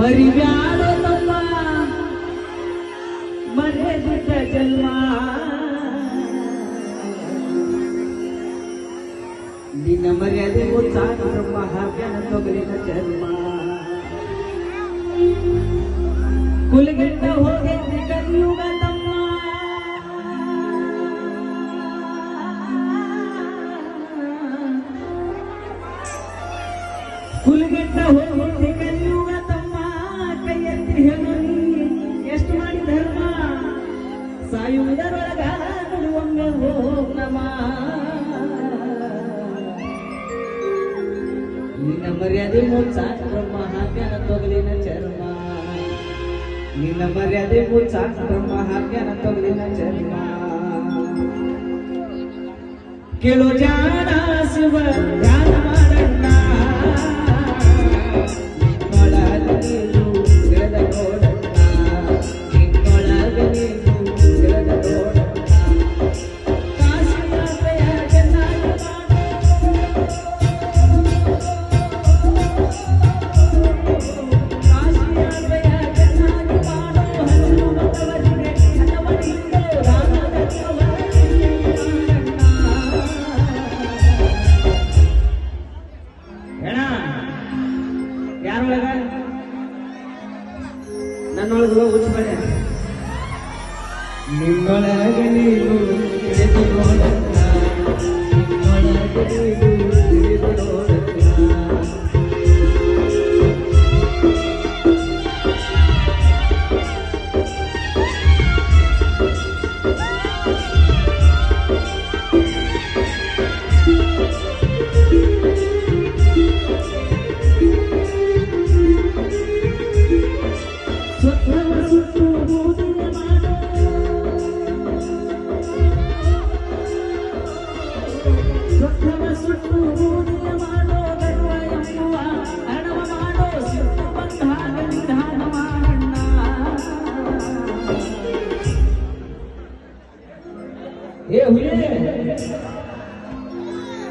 ಮರಿಬ್ಯಾಡೋ ತಮ್ಮ ಮರೆದಿದ್ದ ಜನ್ಮ ನಿನ್ನ ಮರ್ಯಾದೆ ಮುಚ್ಚಾಕ ಮಹಾವ್ಯನ ತೊಗಲಿನ ಜನ್ಮ ಕುಲಗಿಂದ ಹೋಗೈತಿ ಕಲಿಯುಗ ತಮ್ಮ ಕುಲಗಿಂದ ಹೋಗೈತಿ ಕಲಿಯುಗ ತಮ್ಮ ಕೈಯೆತ್ತಿ ಹೇಳು ಎಷ್ಟು ಮಾಡಿ ಧರ್ಮ ಸಾಯುವುದರೊಳಗ ಒಮ್ಮೆ ಓಂ ನಮಃ ನಿನ್ನ ಮರ್ಯಾದೆ ಮುಚ್ಚಾಕ ಮಹಾವ್ಯನ ತೊಗಲಿನ ಚರ್ಮ ನಿನ್ನ ಮರ್ಯಾದೆ ಮುಚ್ಚಾಕ ಮಹಾವ್ಯನ ತೊಗಲಿನ ಚರ್ಮ ಕೇಳು ಜಾಣ ಶಿವ ಧ್ಯಾನ ಮಾಡಣ್ಣ ನಿನ್ನೊಳಗ ನೀನು ತಿಳಿದ ನೋಡಣ್ಣ ನಿನ್ನೊಳಗ ನೀನು ತಿಳಿದ ನೋಡಣ್ಣ ಕಾಶಿನಾಥಯ ಚೆನ್ನಾಗಿ ಯಾರೊಳಗ ನನ್ನೊಳಗ ಉಚ್ಬೇಡ ನಿನ್ನೊಳಗ ನೀನು ತಿಳಿದು ನೋಡಣ್ಣ ನಿನ್ನೊಳಗ ನೀನು ತಿಳಿದು ನೋಡಣ್ಣ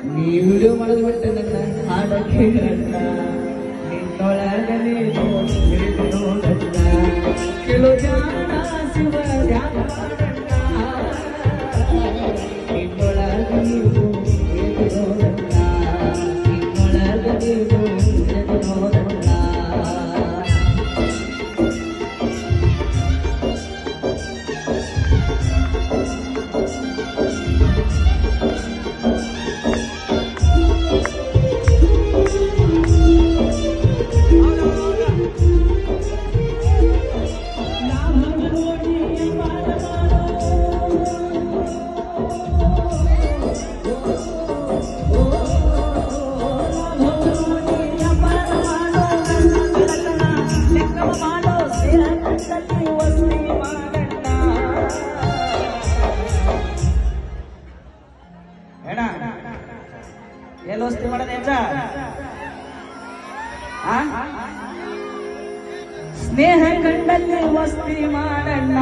ನೀ ವಿಡಿಯೋ ಮಾಡೋದು ಬಿಟ್ಟೆ ನನ್ನ ಹಾಡ ಕೇಳಣ್ಣ ನಿನ್ನೊಳಗ ನೀನು ತಿಳಿದು ನೋಡಣ್ಣ ಕೇಳು ಜಾಣ ಶಿವ ಧ್ಯಾನ ಮಾಡಣ್ಣ ನಿನ್ನೊಳಗ ನೀನು ತಿಳಿದು ನೋಡಣ್ಣ ನಿನ್ನೊಳಗ ನೀನು ತಿಳಿದು ನೋಡಣ್ಣ ಎಲ್ಲಿ ವಸ್ತಿ ಮಾಡೋದು ಎಂಜ ಸ್ನೇಹ ಕಂಡಲ್ಲಿ ವಸ್ತಿ ಮಾಡಣ್ಣ